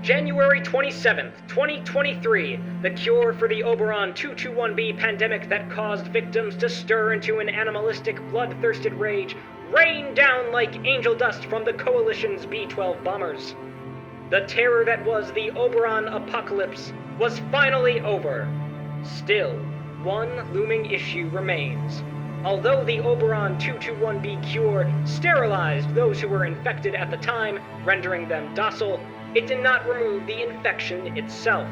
January 27th, 2023, the cure for the Oberon 221b pandemic that caused victims to stir into an animalistic, bloodthirsted rage rained down like angel dust from the Coalition's B-12 bombers. The terror that was the Oberon apocalypse was finally over. Still, one looming issue remains. Although the Oberon 221b cure sterilized those who were infected at the time, rendering them docile, it did not remove the infection itself.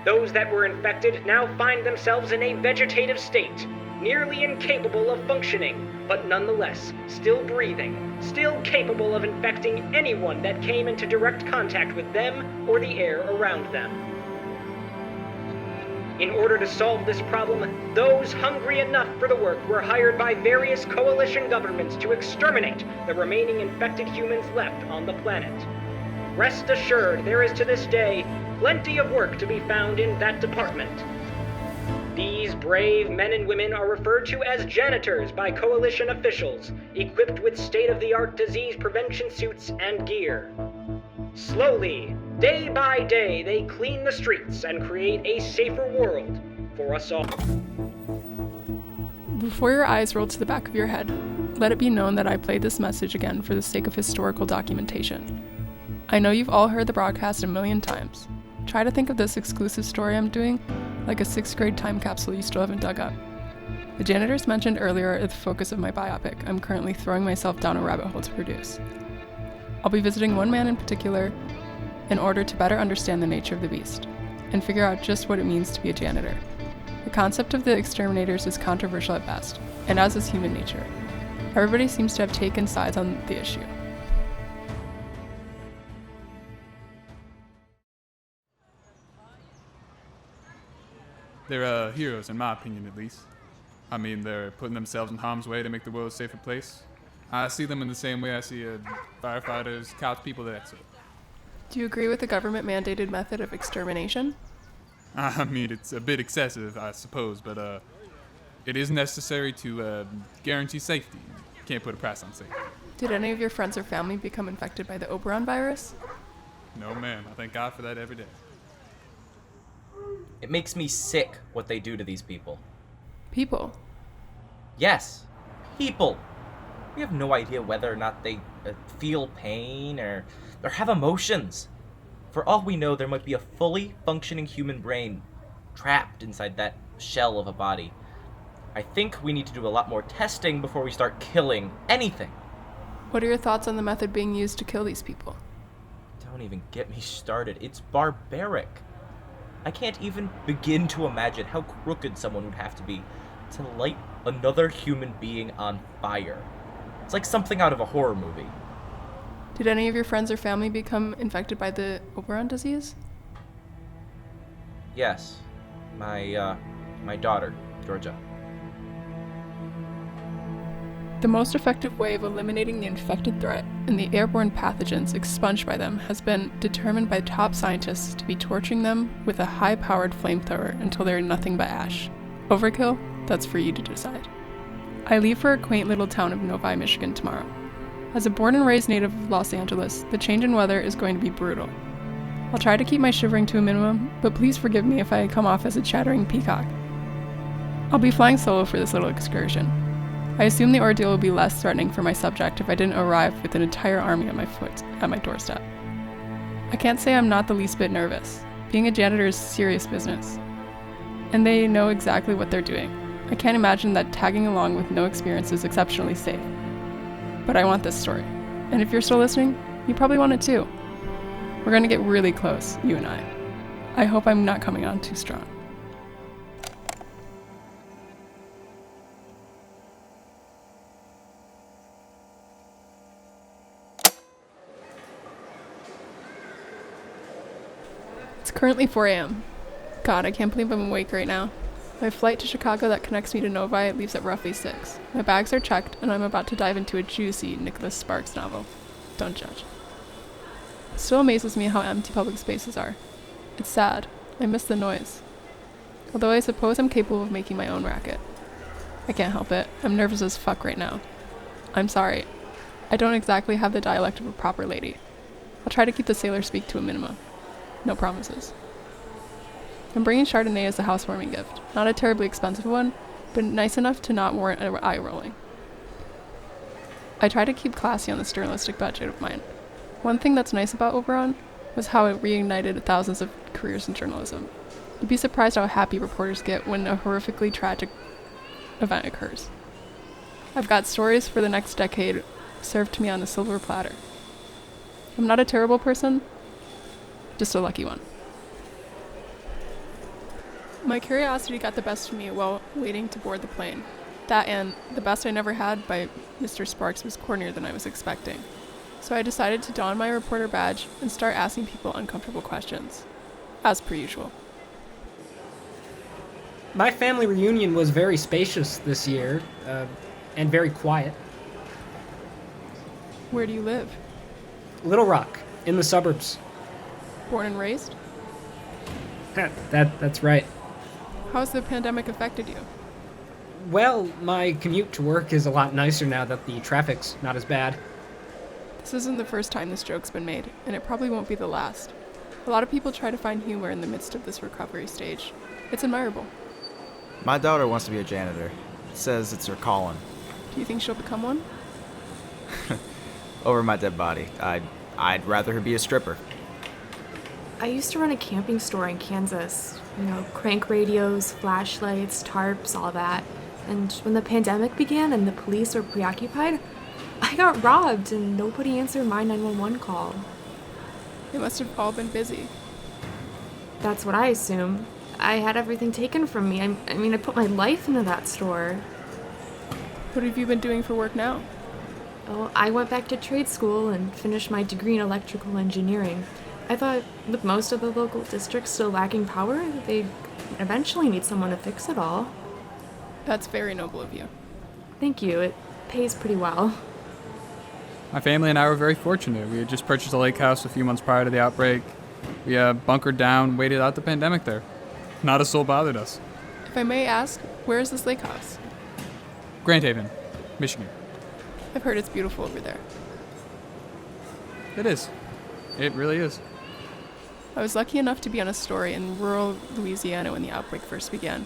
Those that were infected now find themselves in a vegetative state, nearly incapable of functioning, but nonetheless still breathing, still capable of infecting anyone that came into direct contact with them or the air around them. In order to solve this problem, those hungry enough for the work were hired by various coalition governments to exterminate the remaining infected humans left on the planet. Rest assured, there is to this day plenty of work to be found in that department. These brave men and women are referred to as janitors by coalition officials, equipped with state-of-the-art disease prevention suits and gear. Slowly, day by day, they clean the streets and create a safer world for us all. Before your eyes roll to the back of your head, let it be known that I played this message again for the sake of historical documentation. I know you've all heard the broadcast a million times. Try to think of this exclusive story I'm doing like a 6th grade time capsule you still haven't dug up. The janitors mentioned earlier are the focus of my biopic I'm currently throwing myself down a rabbit hole to produce. I'll be visiting one man in particular in order to better understand the nature of the beast and figure out just what it means to be a janitor. The concept of the exterminators is controversial at best, and as is human nature. Everybody seems to have taken sides on the issue. They're heroes, in my opinion, at least. I mean, they're putting themselves in harm's way to make the world a safer place. I see them in the same way I see firefighters, cops, people, that sort. Do you agree with the government-mandated method of extermination? I mean, it's a bit excessive, I suppose, but it is necessary to guarantee safety. You can't put a price on safety. Did any of your friends or family become infected by the Oberon virus? No, ma'am. I thank God for that every day. It makes me sick what they do to these people. People? Yes, people. We have no idea whether or not they feel pain or have emotions. For all we know, there might be a fully functioning human brain trapped inside that shell of a body. I think we need to do a lot more testing before we start killing anything. What are your thoughts on the method being used to kill these people? Don't even get me started. It's barbaric. I can't even begin to imagine how crooked someone would have to be to light another human being on fire. It's like something out of a horror movie. Did any of your friends or family become infected by the Oberon disease? Yes. My daughter, Georgia. The most effective way of eliminating the infected threat and the airborne pathogens expunged by them has been determined by top scientists to be torching them with a high-powered flamethrower until they're nothing but ash. Overkill? That's for you to decide. I leave for a quaint little town of Novi, Michigan tomorrow. As a born and raised native of Los Angeles, the change in weather is going to be brutal. I'll try to keep my shivering to a minimum, but please forgive me if I come off as a chattering peacock. I'll be flying solo for this little excursion. I assume the ordeal will be less threatening for my subject if I didn't arrive with an entire army at my doorstep. I can't say I'm not the least bit nervous. Being a janitor is serious business. And they know exactly what they're doing. I can't imagine that tagging along with no experience is exceptionally safe. But I want this story. And if you're still listening, you probably want it too. We're gonna get really close, you and I. I hope I'm not coming on too strong. It's currently 4 a.m. God, I can't believe I'm awake right now. My flight to Chicago that connects me to Novi leaves at roughly 6. My bags are checked, and I'm about to dive into a juicy Nicholas Sparks novel. Don't judge. It still amazes me how empty public spaces are. It's sad. I miss the noise. Although I suppose I'm capable of making my own racket. I can't help it. I'm nervous as fuck right now. I'm sorry. I don't exactly have the dialect of a proper lady. I'll try to keep the sailor speak to a minimum. No promises. I'm bringing Chardonnay as a housewarming gift. Not a terribly expensive one, but nice enough to not warrant eye rolling. I try to keep classy on the sterilized budget of mine. One thing that's nice about Oberon was how it reignited thousands of careers in journalism. You'd be surprised how happy reporters get when a horrifically tragic event occurs. I've got stories for the next decade served to me on a silver platter. I'm not a terrible person, just a lucky one. My curiosity got the best of me while waiting to board the plane. That and The Best I Never Had by Mr. Sparks was cornier than I was expecting. So I decided to don my reporter badge and start asking people uncomfortable questions. As per usual. My family reunion was very spacious this year, and very quiet. Where do you live? Little Rock, in the suburbs. Born and raised? That's right. How's the pandemic affected you? Well, my commute to work is a lot nicer now that the traffic's not as bad. This isn't the first time this joke's been made, and it probably won't be the last. A lot of people try to find humor in the midst of this recovery stage. It's admirable. My daughter wants to be a janitor. Says it's her calling. Do you think she'll become one? Over my dead body. I'd rather her be a stripper. I used to run a camping store in Kansas. Crank radios, flashlights, tarps, all that. And when the pandemic began and the police were preoccupied, I got robbed and nobody answered my 911 call. They must have all been busy. That's what I assume. I had everything taken from me. I put my life into that store. What have you been doing for work now? Oh, I went back to trade school and finished my degree in electrical engineering. I thought with most of the local districts still lacking power, they'd eventually need someone to fix it all. That's very noble of you. Thank you. It pays pretty well. My family and I were very fortunate. We had just purchased a lake house a few months prior to the outbreak. We bunkered down, waited out the pandemic there. Not a soul bothered us. If I may ask, where is this lake house? Grand Haven, Michigan. I've heard it's beautiful over there. It is. It really is. I was lucky enough to be on a story in rural Louisiana when the outbreak first began.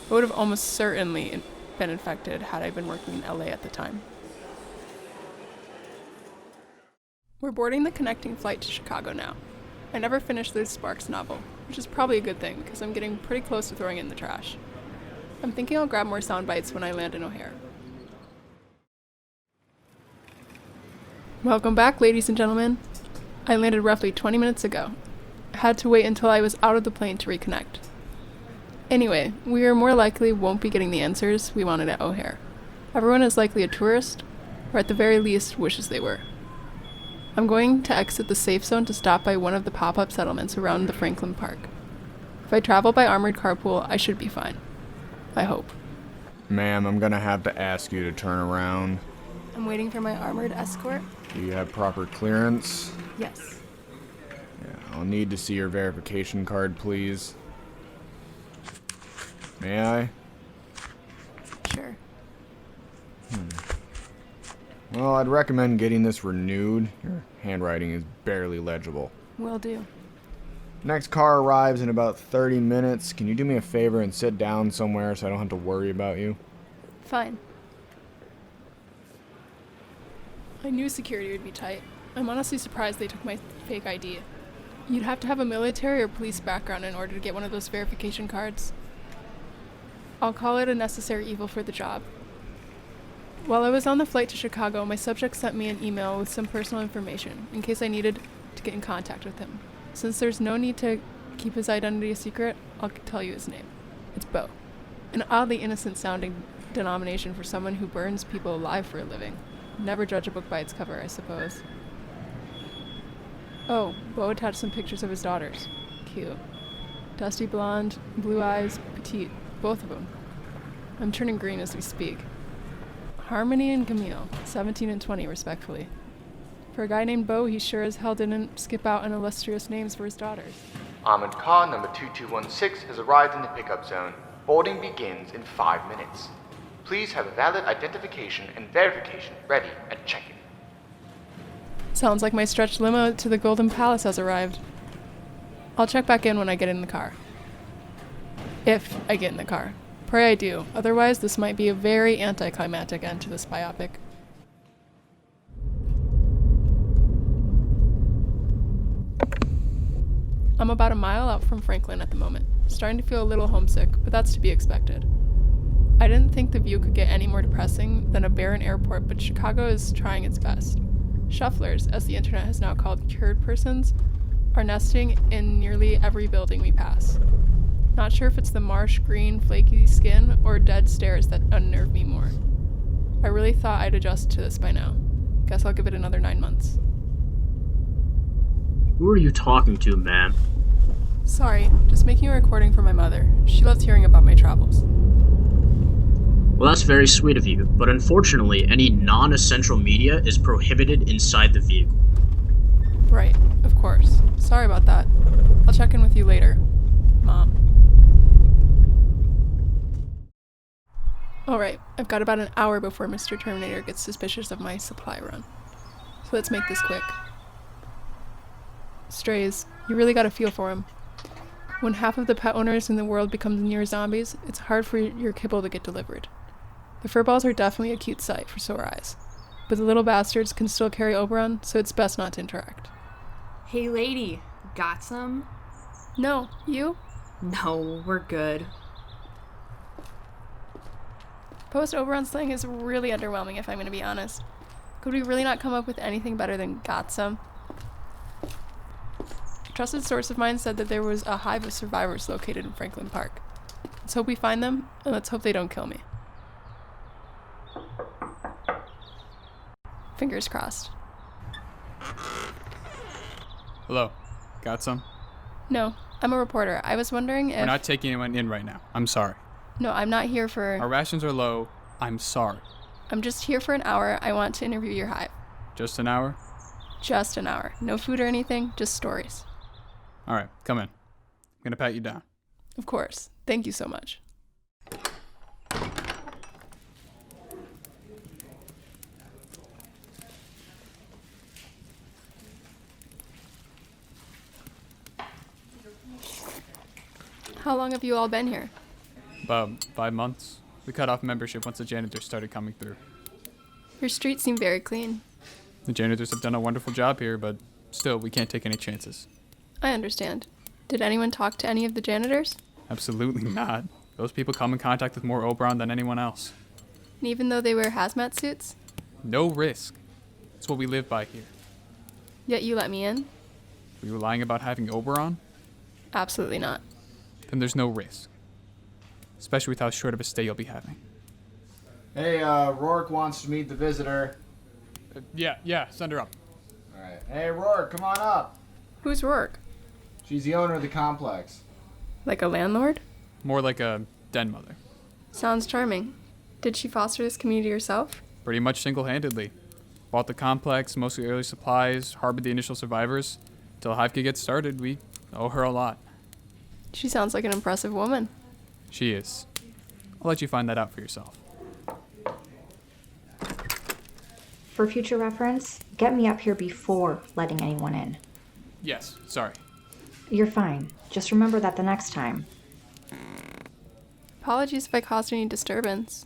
I would have almost certainly been infected had I been working in LA at the time. We're boarding the connecting flight to Chicago now. I never finished the Sparks novel, which is probably a good thing because I'm getting pretty close to throwing it in the trash. I'm thinking I'll grab more sound bites when I land in O'Hare. Welcome back, ladies and gentlemen. I landed roughly 20 minutes ago. I had to wait until I was out of the plane to reconnect. Anyway, we are more likely won't be getting the answers we wanted at O'Hare. Everyone is likely a tourist, or at the very least wishes they were. I'm going to exit the safe zone to stop by one of the pop-up settlements around the Franklin Park. If I travel by armored carpool, I should be fine. I hope. Ma'am, I'm gonna have to ask you to turn around. I'm waiting for my armored escort. Do you have proper clearance? Yes. Yeah, I'll need to see your verification card, please. May I? Sure. Well, I'd recommend getting this renewed. Your handwriting is barely legible. Will do. Next car arrives in about 30 minutes. Can you do me a favor and sit down somewhere so I don't have to worry about you? Fine. I knew security would be tight. I'm honestly surprised they took my fake ID. You'd have to have a military or police background in order to get one of those verification cards. I'll call it a necessary evil for the job. While I was on the flight to Chicago, my subject sent me an email with some personal information in case I needed to get in contact with him. Since there's no need to keep his identity a secret, I'll tell you his name. It's Bo. An oddly innocent-sounding denomination for someone who burns people alive for a living. Never judge a book by its cover, I suppose. Oh, Bo attached some pictures of his daughters. Cute. Dusty blonde, blue eyes, petite, both of them. I'm turning green as we speak. Harmony and Camille, 17 and 20 respectfully. For a guy named Bo, he sure as hell didn't skip out on illustrious names for his daughters. Armored car number 2216 has arrived in the pickup zone. Boarding begins in 5 minutes. Please have a valid identification and verification ready at check-in. Sounds like my stretched limo to the Golden Palace has arrived. I'll check back in when I get in the car. If I get in the car. Pray I do. Otherwise, this might be a very anticlimactic end to this biopic. I'm about a mile out from Franklin at the moment. Starting to feel a little homesick, but that's to be expected. I didn't think the view could get any more depressing than a barren airport, but Chicago is trying its best. Shufflers, as the internet has now called cured persons, are nesting in nearly every building we pass. Not sure if it's the marsh green, flaky skin or dead stares that unnerve me more. I really thought I'd adjust to this by now. Guess I'll give it another 9 months. Who are you talking to, ma'am? Sorry, just making a recording for my mother. She loves hearing about my travels. Well, that's very sweet of you, but unfortunately, any non-essential media is prohibited inside the vehicle. Right, of course. Sorry about that. I'll check in with you later, Mom. Alright, I've got about an hour before Mr. Terminator gets suspicious of my supply run. So let's make this quick. Strays, you really gotta feel for them. When half of the pet owners in the world become near zombies, it's hard for your kibble to get delivered. The furballs are definitely a cute sight for sore eyes, but the little bastards can still carry Oberon, so it's best not to interact. Hey lady, got some? No, you? No, we're good. Post-Oberon slang is really underwhelming if I'm gonna be honest. Could we really not come up with anything better than got some? A trusted source of mine said that there was a hive of survivors located in Franklin Park. Let's hope we find them, and let's hope they don't kill me. Fingers crossed. Hello. Got some? No, I'm a reporter. I was wondering if... We're not taking anyone in right now. I'm sorry. No, I'm not here for... Our rations are low. I'm sorry. I'm just here for an hour. I want to interview your hive. Just an hour? Just an hour. No food or anything, just stories. All right, come in. I'm gonna pat you down. Of course. Thank you so much. How long have you all been here? About 5 months. We cut off membership once the janitors started coming through. Your streets seem very clean. The janitors have done a wonderful job here, but still, we can't take any chances. I understand. Did anyone talk to any of the janitors? Absolutely not. Those people come in contact with more Oberon than anyone else. And even though they wear hazmat suits? No risk. It's what we live by here. Yet you let me in? Were you lying about having Oberon? Absolutely not. Then there's no risk. Especially with how short of a stay you'll be having. Hey, Rourke wants to meet the visitor. Yeah, send her up. Alright. Hey, Rourke, come on up. Who's Rourke? She's the owner of the complex. Like a landlord? More like a den mother. Sounds charming. Did she foster this community herself? Pretty much single-handedly. Bought the complex, mostly early supplies, harbored the initial survivors. Till Hive could get started, we owe her a lot. She sounds like an impressive woman. She is. I'll let you find that out for yourself. For future reference, get me up here before letting anyone in. Yes, sorry. You're fine. Just remember that the next time. Apologies if I caused any disturbance.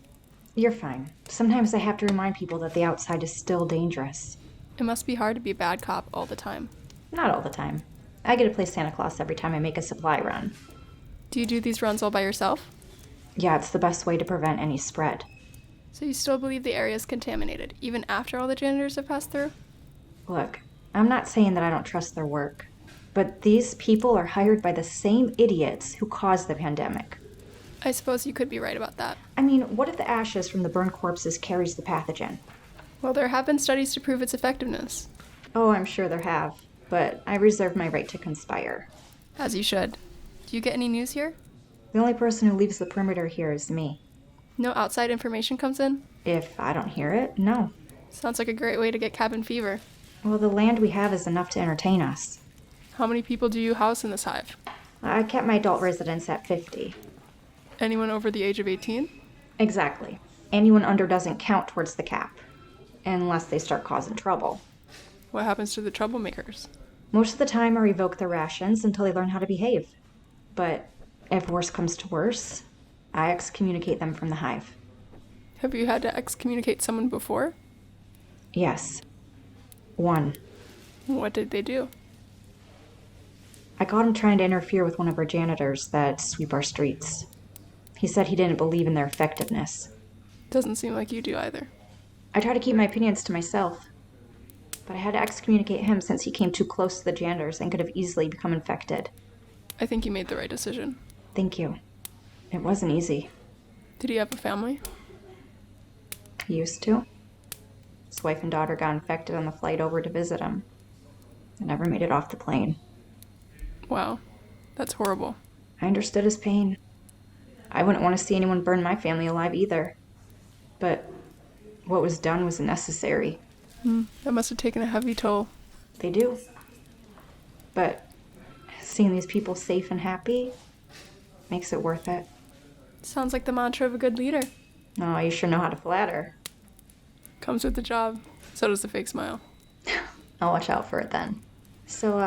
You're fine. Sometimes I have to remind people that the outside is still dangerous. It must be hard to be a bad cop all the time. Not all the time. I get to play Santa Claus every time I make a supply run. Do you do these runs all by yourself? Yeah, it's the best way to prevent any spread. So you still believe the area is contaminated, even after all the janitors have passed through? Look, I'm not saying that I don't trust their work, but these people are hired by the same idiots who caused the pandemic. I suppose you could be right about that. I mean, what if the ashes from the burned corpses carries the pathogen? Well, there have been studies to prove its effectiveness. Oh, I'm sure there have, but I reserve my right to conspire. As you should. Do you get any news here? The only person who leaves the perimeter here is me. No outside information comes in? If I don't hear it, no. Sounds like a great way to get cabin fever. Well, the land we have is enough to entertain us. How many people do you house in this hive? I kept my adult residents at 50. Anyone over the age of 18? Exactly. Anyone under doesn't count towards the cap. Unless they start causing trouble. What happens to the troublemakers? Most of the time I revoke their rations until they learn how to behave. But if worse comes to worse, I excommunicate them from the hive. Have you had to excommunicate someone before? Yes. One. What did they do? I caught him trying to interfere with one of our janitors that sweep our streets. He said he didn't believe in their effectiveness. Doesn't seem like you do either. I try to keep my opinions to myself, but I had to excommunicate him since he came too close to the janitors and could have easily become infected. I think you made the right decision. Thank you. It wasn't easy. Did he have a family? He used to. His wife and daughter got infected on the flight over to visit him. I never made it off the plane. Wow, that's horrible. I understood his pain. I wouldn't want to see anyone burn my family alive either. But what was done was necessary. That must have taken a heavy toll. They do. But seeing these people safe and happy makes it worth it. Sounds like the mantra of a good leader. Oh, you sure know how to flatter. Comes with the job. So does the fake smile. I'll watch out for it then. So,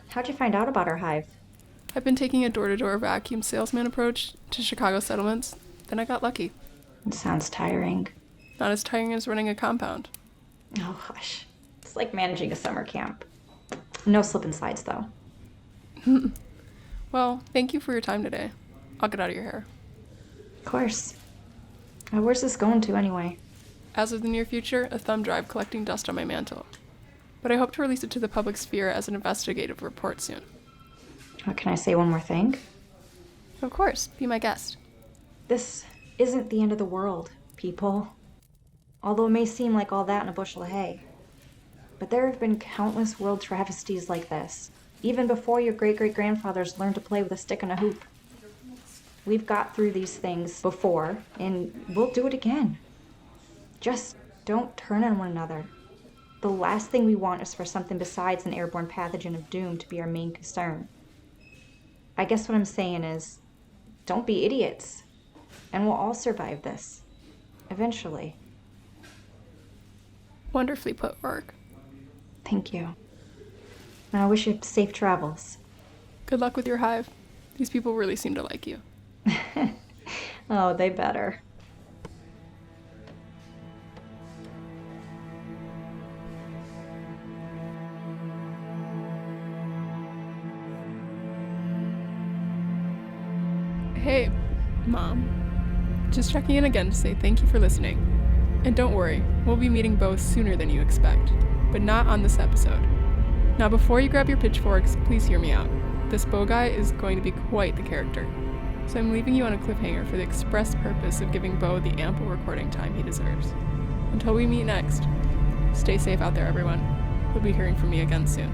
how'd you find out about our hive? I've been taking a door-to-door vacuum salesman approach to Chicago settlements. Then I got lucky. It sounds tiring. Not as tiring as running a compound. Oh, hush. It's like managing a summer camp. No slip and slides, though. Well, thank you for your time today. I'll get out of your hair. Of course. Where's this going to, anyway? As of the near future, a thumb drive collecting dust on my mantle. But I hope to release it to the public sphere as an investigative report soon. Can I say one more thing? Of course, be my guest. This isn't the end of the world, people. Although it may seem like all that in a bushel of hay. But there have been countless world travesties like this, even before your great-great-grandfathers learned to play with a stick and a hoop. We've got through these things before, and we'll do it again. Just don't turn on one another. The last thing we want is for something besides an airborne pathogen of doom to be our main concern. I guess what I'm saying is, don't be idiots, and we'll all survive this. Eventually. Wonderfully put, Rourke. Thank you. And I wish you safe travels. Good luck with your hive. These people really seem to like you. Oh, they better. Hey, Mom. Just checking in again to say thank you for listening. And don't worry, we'll be meeting Bo sooner than you expect, but not on this episode. Now before you grab your pitchforks, please hear me out. This Bo guy is going to be quite the character. So I'm leaving you on a cliffhanger for the express purpose of giving Bo the ample recording time he deserves. Until we meet next, stay safe out there, everyone. You'll be hearing from me again soon.